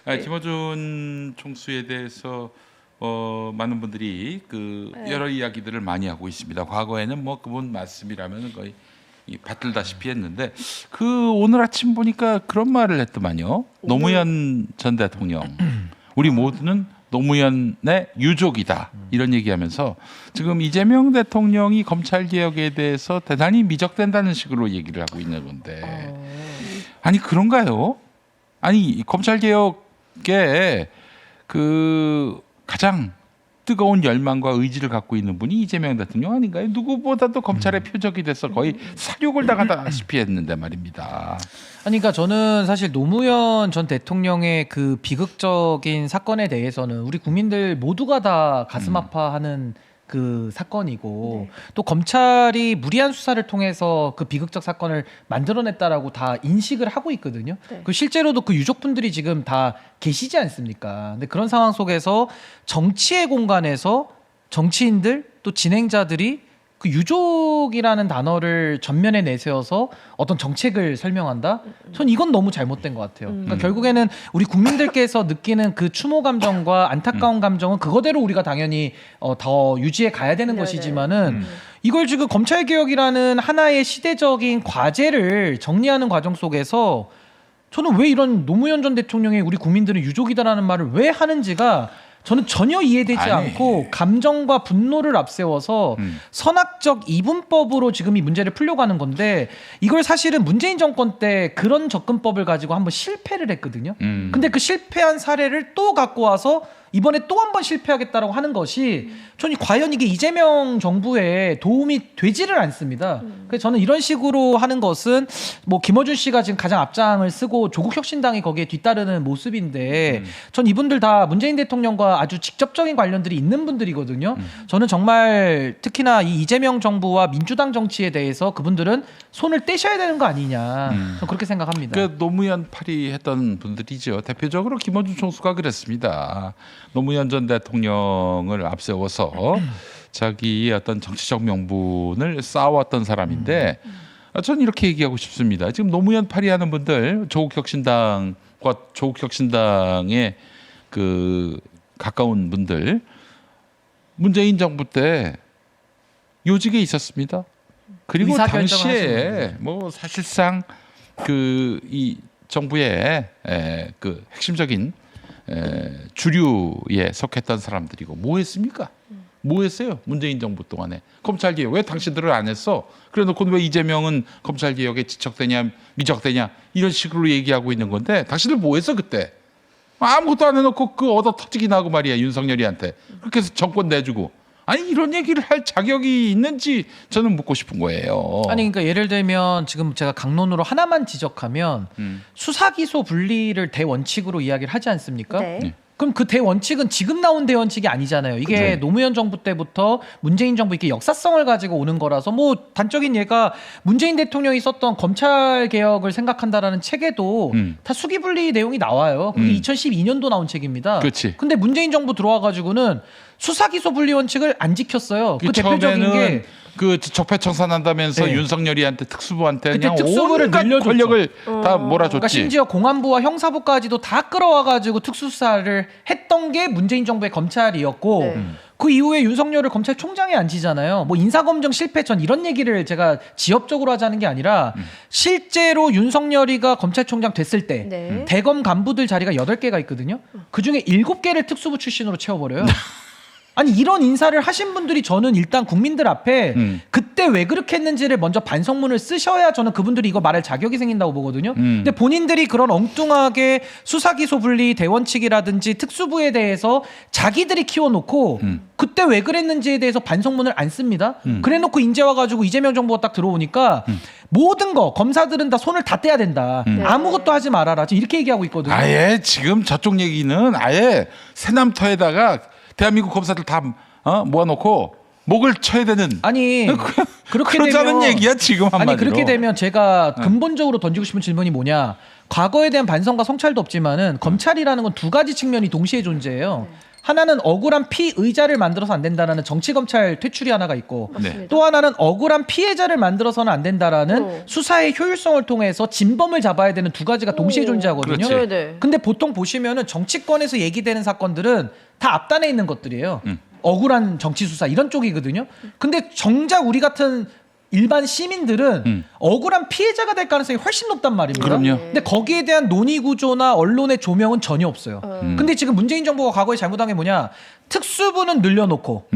김어준 총수에 대해서 많은 분들이 여러 이야기들을 많이 하고 있습니다. 과거에는 뭐 그분 말씀이라면 거의 받들다시피 했는데 오늘 아침 보니까 그런 말을 했더만요. 노무현 전 대통령 우리 모두는 노무현의 유족이다 이런 얘기하면서 지금 이재명 대통령이 검찰 개혁에 대해서 대단히 미적된다는 식으로 얘기를 하고 있는 건데 아니 그런가요? 아니 검찰 개혁에 가장 뜨거운 열망과 의지를 갖고 있는 분이 이재명 대통령 아닌가요? 누구보다도 검찰의 표적이 돼서 거의 사륙을 당하다시피 했는데 말입니다. 아니, 그러니까 저는 사실 노무현 전 대통령의 그 비극적인 사건에 대해서는 우리 국민들 모두가 다 가슴 아파하는 그 사건이고 또 검찰이 무리한 수사를 통해서 그 비극적 사건을 만들어냈다라고 다 인식을 하고 있거든요. 그 실제로도 그 유족분들이 지금 다 계시지 않습니까? 근데 그런 상황 속에서 정치의 공간에서 정치인들 또 진행자들이 그 유족이라는 단어를 전면에 내세워서 어떤 정책을 설명한다? 전 이건 너무 잘못된 것 같아요. 그러니까 결국에는 우리 국민들께서 느끼는 그 추모 감정과 안타까운 감정은 그거대로 우리가 당연히 더 유지해 가야 되는 것이지만은 이걸 지금 검찰개혁이라는 하나의 시대적인 과제를 정리하는 과정 속에서 저는 왜 이런 노무현 전 대통령의 우리 국민들은 유족이다라는 말을 왜 하는지가 저는 전혀 이해되지 않고 감정과 분노를 앞세워서 선악적 이분법으로 지금 이 문제를 풀려고 하는 건데 이걸 사실은 문재인 정권 때 그런 접근법을 가지고 한번 실패를 했거든요. 근데 그 실패한 사례를 또 갖고 와서 이번에 또 한 번 실패하겠다라고 하는 것이 저는 과연 이게 이재명 정부에 도움이 되지를 않습니다. 그래서 저는 이런 식으로 하는 것은 뭐 김어준 씨가 지금 가장 앞장을 쓰고 조국혁신당이 거기에 뒤따르는 모습인데 전 이분들 다 문재인 대통령과 아주 직접적인 관련들이 있는 분들이거든요. 저는 정말 특히나 이 이재명 정부와 민주당 정치에 대해서 그분들은 손을 떼셔야 되는 거 아니냐. 저는 그렇게 생각합니다. 그 노무현 파리 했던 분들이죠. 대표적으로 김어준 총수가 그랬습니다. 노무현 전 대통령을 앞세워서 자기의 어떤 정치적 명분을 쌓아왔던 사람인데 저는 이렇게 얘기하고 싶습니다. 지금 노무현 파리하는 분들 조국혁신당과 조국혁신당에 가까운 분들 문재인 정부 때 요직에 있었습니다. 그리고 당시에 뭐 사실상 이 정부의 핵심적인 주류에 속했던 사람들이고 뭐 했습니까? 뭐 했어요? 문재인 정부 동안에 검찰개혁 왜 당신들은 안 했어? 그래놓고 왜 이재명은 검찰개혁에 지적되냐 미적되냐 이런 식으로 얘기하고 있는 건데 당신들 뭐 했어 그때? 아무것도 안 해놓고 얻어 터지기나 하고 말이야 윤석열이한테 그렇게 해서 정권 내주고 아니 이런 얘기를 할 자격이 있는지 저는 묻고 싶은 거예요. 아니 그러니까 예를 들면 지금 제가 강론으로 하나만 지적하면 수사기소 분리를 대원칙으로 이야기를 하지 않습니까? 네. 그럼 그 대원칙은 지금 나온 대원칙이 아니잖아요. 이게 그쵸. 노무현 정부 때부터 문재인 정부 이렇게 역사성을 가지고 오는 거라서 뭐 단적인 예가 문재인 대통령이 썼던 검찰 개혁을 생각한다라는 책에도 다 수기 분리 내용이 나와요. 그게 2012년도 나온 책입니다. 그렇지. 근데 문재인 정부 들어와 가지고는 수사기소 분리 원칙을 안 지켰어요. 그 대표적인 게 적폐청산한다면서 네. 윤석열이한테 특수부한테 그때 그냥 특수부를 온갖 늘려줬죠. 권력을 다 몰아줬지. 그러니까 심지어 공안부와 형사부까지도 다 끌어와가지고 특수수사를 했던 게 문재인 정부의 검찰이었고 그 이후에 윤석열을 검찰총장에 앉히잖아요. 뭐 인사검증 실패 전 이런 얘기를 제가 지엽적으로 하자는 게 아니라 실제로 윤석열이가 검찰총장 됐을 때 대검 간부들 자리가 8개가 있거든요. 그중에 7개를 특수부 출신으로 채워버려요. 아니 이런 인사를 하신 분들이 저는 일단 국민들 앞에 그때 왜 그렇게 했는지를 먼저 반성문을 쓰셔야 저는 그분들이 이거 말할 자격이 생긴다고 보거든요. 근데 본인들이 그런 엉뚱하게 수사기소 분리 대원칙이라든지 특수부에 대해서 자기들이 키워놓고 그때 왜 그랬는지에 대해서 반성문을 안 씁니다. 그래놓고 이제 와가지고 이재명 정부가 딱 들어오니까 모든 거 검사들은 다 손을 다 떼야 된다. 아무것도 하지 말아라. 지금 이렇게 얘기하고 있거든요. 아예 지금 저쪽 얘기는 아예 새남터에다가 대한민국 검사들 다 모아놓고 목을 쳐야 되는 아니 그렇게 그러자는 되면 얘기야 지금 한마디로. 아니 그렇게 되면 제가 근본적으로 던지고 싶은 질문이 뭐냐 과거에 대한 반성과 성찰도 없지만은 검찰이라는 건 두 가지 측면이 동시에 존재해요. 하나는 억울한 피의자를 만들어서 안 된다라는 정치검찰 퇴출이 하나가 있고 맞습니다. 또 하나는 억울한 피해자를 만들어서는 안 된다라는 어. 수사의 효율성을 통해서 진범을 잡아야 되는 두 가지가 동시에 오. 존재하거든요. 그렇지. 네네. 근데 보통 보시면은 정치권에서 얘기되는 사건들은 다 앞단에 있는 것들이에요. 억울한 정치 수사 이런 쪽이거든요. 근데 정작 우리 같은 일반 시민들은 억울한 피해자가 될 가능성이 훨씬 높단 말입니다. 그럼요. 근데 거기에 대한 논의 구조나 언론의 조명은 전혀 없어요. 근데 지금 문재인 정부가 과거에 잘못한 게 뭐냐? 특수부는 늘려놓고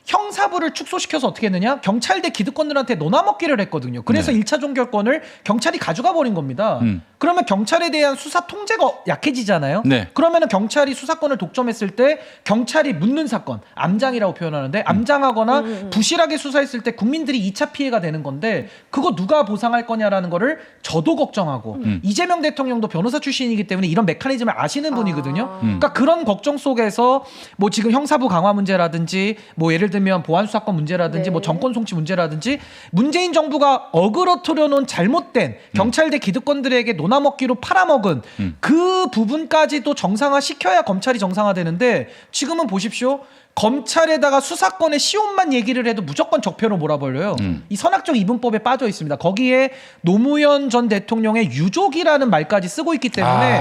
형사부를 축소시켜서 어떻게 했느냐? 경찰대 기득권들한테 논아먹기를 했거든요. 그래서 네. 1차 종결권을 경찰이 가져가 버린 겁니다. 그러면 경찰에 대한 수사 통제가 약해지잖아요. 네. 그러면은 경찰이 수사권을 독점했을 때 경찰이 묻는 사건, 암장이라고 표현하는데 암장하거나 부실하게 수사했을 때 국민들이 2차 피해가 되는 건데 그거 누가 보상할 거냐라는 거를 저도 걱정하고 이재명 대통령도 변호사 출신이기 때문에 이런 메커니즘을 아시는 분이거든요. 그러니까 그런 걱정 속에서 뭐 지금 형사부 강화 문제라든지 뭐 예를 들면 보안 수사권 문제라든지 네. 뭐 정권 송치 문제라든지 문재인 정부가 어그러뜨려 놓은 잘못된 경찰대 기득권들에게 논아먹기로 팔아먹은 그 부분까지도 정상화 시켜야 검찰이 정상화되는데 지금은 보십시오. 검찰에다가 수사권의 시온만 얘기를 해도 무조건 적폐로 몰아버려요. 이 선악적 이분법에 빠져 있습니다. 거기에 노무현 전 대통령의 유족이라는 말까지 쓰고 있기 때문에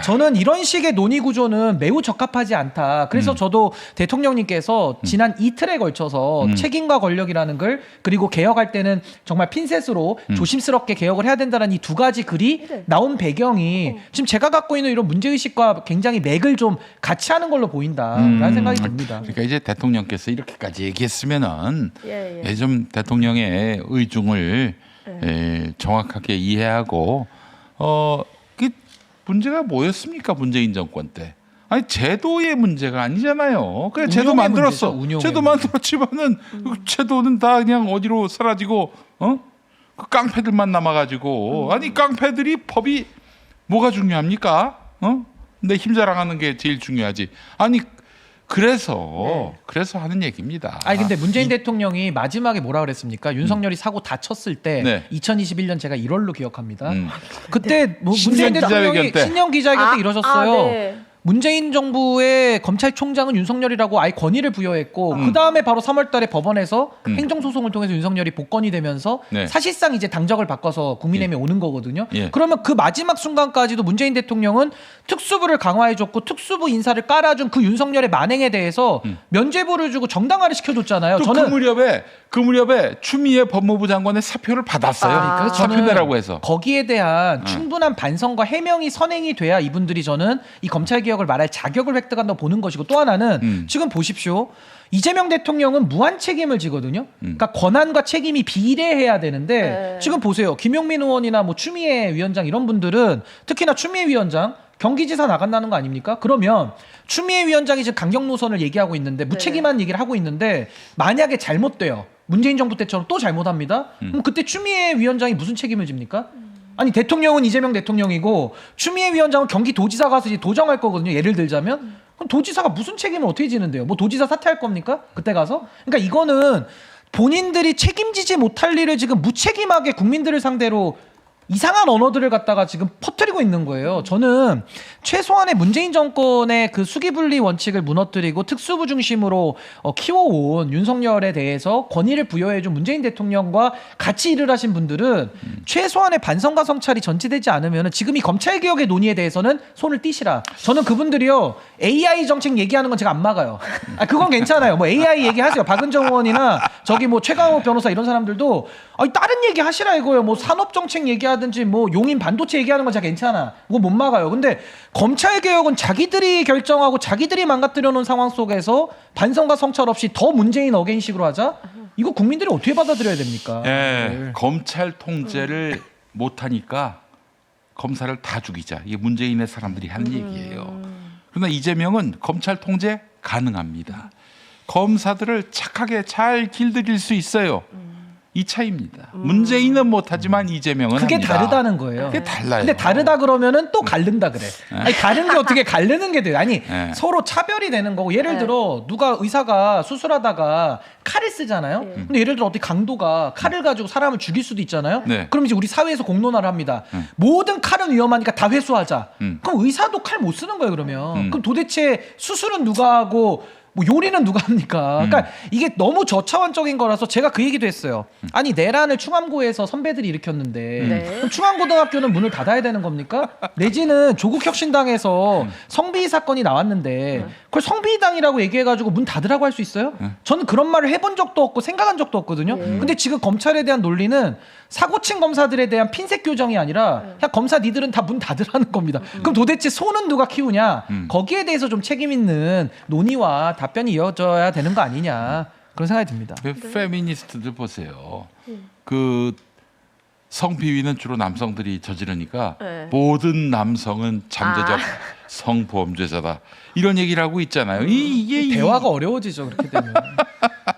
저는 이런 식의 논의 구조는 매우 적합하지 않다. 그래서 저도 대통령님께서 지난 이틀에 걸쳐서 책임과 권력이라는 걸 그리고 개혁할 때는 정말 핀셋으로 조심스럽게 개혁을 해야 된다는 이 두 가지 글이 네. 나온 배경이 지금 제가 갖고 있는 이런 문제의식과 굉장히 맥을 좀 같이 하는 걸로 보인다라는 생각이 듭니다. 그러니까 이제 대통령께서 이렇게까지 얘기했으면은 예. 예, 좀 대통령의 의중을 정확하게 이해하고 그 문제가 뭐였습니까? 문재인 정권 때. 아니 제도의 문제가 아니잖아요. 그냥 제도 운용의 만들었어. 문제죠, 운용의 제도 문제. 만들었지만은 그 제도는 다 그냥 어디로 사라지고 그 깡패들만 남아가지고 아니 깡패들이 법이 뭐가 중요합니까? 내 힘 자랑하는 게 제일 중요하지. 아니 그래서 하는 얘기입니다. 아니 근데 문재인 대통령이 마지막에 뭐라 그랬습니까? 윤석열이 사고 다쳤을 때 네. 2021년 제가 1월로 기억합니다. 그때 뭐 신년 문재인 대통령이 기자회견 때. 신년 기자회견 때 이러셨어요. 네. 문재인 정부의 검찰총장은 윤석열이라고 아예 권위를 부여했고 그 다음에 바로 3월달에 법원에서 행정소송을 통해서 윤석열이 복권이 되면서 네. 사실상 이제 당적을 바꿔서 국민의힘에 오는 거거든요. 예. 그러면 그 마지막 순간까지도 문재인 대통령은 특수부를 강화해줬고 특수부 인사를 깔아준 그 윤석열의 만행에 대해서 면죄부를 주고 정당화를 시켜줬잖아요. 또 저는 그 무렵에 추미애 법무부 장관의 사표를 받았어요. 그래서 사표 저는 내라고 해서. 거기에 대한 충분한 반성과 해명이 선행이 돼야 이분들이 저는 이 검찰 개혁을 말할 자격을 획득한다고 보는 것이고 또 하나는 지금 보십시오. 이재명 대통령은 무한 책임을 지거든요. 그러니까 권한과 책임이 비례해야 되는데 네. 지금 보세요. 김용민 의원이나 뭐 추미애 위원장 이런 분들은 특히나 추미애 위원장 경기지사 나간다는 거 아닙니까? 그러면 추미애 위원장이 지금 강경 노선을 얘기하고 있는데 무책임한 얘기를 하고 있는데 만약에 잘못돼요. 문재인 정부 때처럼 또 잘못합니다. 그럼 그때 추미애 위원장이 무슨 책임을 집니까? 아니 대통령은 이재명 대통령이고 추미애 위원장은 경기도지사 가서 이제 도정할 거거든요. 예를 들자면 그럼 도지사가 무슨 책임을 어떻게 지는데요? 뭐 도지사 사퇴할 겁니까? 그때 가서? 그러니까 이거는 본인들이 책임지지 못할 일을 지금 무책임하게 국민들을 상대로 이상한 언어들을 갖다가 지금 퍼뜨리고 있는 거예요. 저는 최소한의 문재인 정권의 그 수기분리 원칙을 무너뜨리고 특수부 중심으로 키워온 윤석열에 대해서 권위를 부여해준 문재인 대통령과 같이 일을 하신 분들은 최소한의 반성과 성찰이 전제되지 않으면 지금 이 검찰개혁의 논의에 대해서는 손을 띄시라. 저는 그분들이요. AI 정책 얘기하는 건 제가 안 막아요. 그건 괜찮아요. 뭐 AI 얘기하세요. 박은정 의원이나 저기 뭐 최강욱 변호사 이런 사람들도 아니 다른 얘기 하시라 이거예요. 뭐 산업 정책 얘기하든지 뭐 용인 반도체 얘기하는 건 제가 괜찮아. 그거 못 막아요. 근데 검찰 개혁은 자기들이 결정하고 자기들이 망가뜨려 놓은 상황 속에서 반성과 성찰 없이 더 문재인 어게인식으로 하자? 이거 국민들이 어떻게 받아들여야 됩니까? 예, 검찰 통제를 못 하니까 검사를 다 죽이자. 이게 문재인의 사람들이 하는 얘기예요. 그러나 이재명은 검찰 통제 가능합니다. 검사들을 착하게 잘 길들일 수 있어요. 이 차이입니다. 문재인은 못하지만 이재명은 그게 합니다. 다르다는 거예요. 그게 달라요. 근데 다르다 그러면은 또 갈른다 그래. 아니 다른 게 어떻게 갈르는 게 돼요? 아니 네. 서로 차별이 되는 거고 예를 들어 누가 의사가 수술하다가 칼을 쓰잖아요. 근데 예를 들어 어떻게 강도가 칼을 가지고 사람을 죽일 수도 있잖아요. 네. 그럼 이제 우리 사회에서 공론화를 합니다. 모든 칼은 위험하니까 다 회수하자. 그럼 의사도 칼 못 쓰는 거예요 그러면. 그럼 도대체 수술은 누가 하고 뭐 요리는 누가 합니까? 그러니까 이게 너무 저차원적인 거라서 제가 그 얘기도 했어요. 아니 내란을 충암고에서 선배들이 일으켰는데 네. 그럼 충암고등학교는 문을 닫아야 되는 겁니까? 내지는 조국혁신당에서 성비위 사건이 나왔는데 그걸 성비위당이라고 얘기해가지고 문 닫으라고 할 수 있어요? 저는 그런 말을 해본 적도 없고 생각한 적도 없거든요. 근데 지금 검찰에 대한 논리는 사고친 검사들에 대한 핀셋 교정이 아니라 그냥 검사 니들은 다 문 닫으라는 겁니다. 그럼 도대체 소는 누가 키우냐? 거기에 대해서 좀 책임 있는 논의와 답변이 이어져야 되는 거 아니냐 그런 생각이 듭니다. 그 페미니스트들 보세요. 그 성비위는 주로 남성들이 저지르니까 네. 모든 남성은 잠재적 성범죄자다 이런 얘기를 하고 있잖아요. 이게 대화가 어려워지죠 그렇게 되면.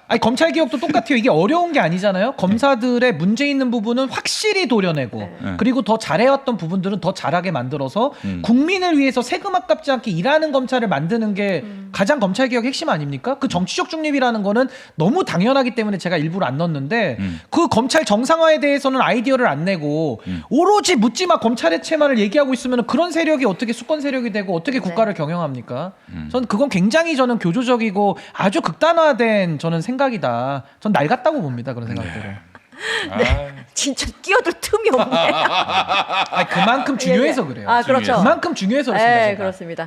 아니 검찰 개혁도 똑같아요. 이게 어려운 게 아니잖아요. 검사들의 문제 있는 부분은 확실히 도려내고 네. 그리고 더 잘해왔던 부분들은 더 잘하게 만들어서 국민을 위해서 세금 아깝지 않게 일하는 검찰을 만드는 게 가장 검찰 개혁 핵심 아닙니까? 그 정치적 중립이라는 거는 너무 당연하기 때문에 제가 일부러 안 넣었는데 그 검찰 정상화에 대해서는 아이디어를 안 내고 오로지 묻지마 검찰의 체만을 얘기하고 있으면 그런 세력이 어떻게 수권 세력이 되고 어떻게 국가를 경영합니까? 저는 그건 굉장히 저는 교조적이고 아주 극단화된 저는 생각이다. 전 낡았다고 봅니다. 그런 생각들을. 진짜 끼어들 틈이 없네. 아니, 그만큼 중요해서 그래요. 아, 그렇죠. 그만큼 중요해서 그렇습니다. 네, 제가. 그렇습니다.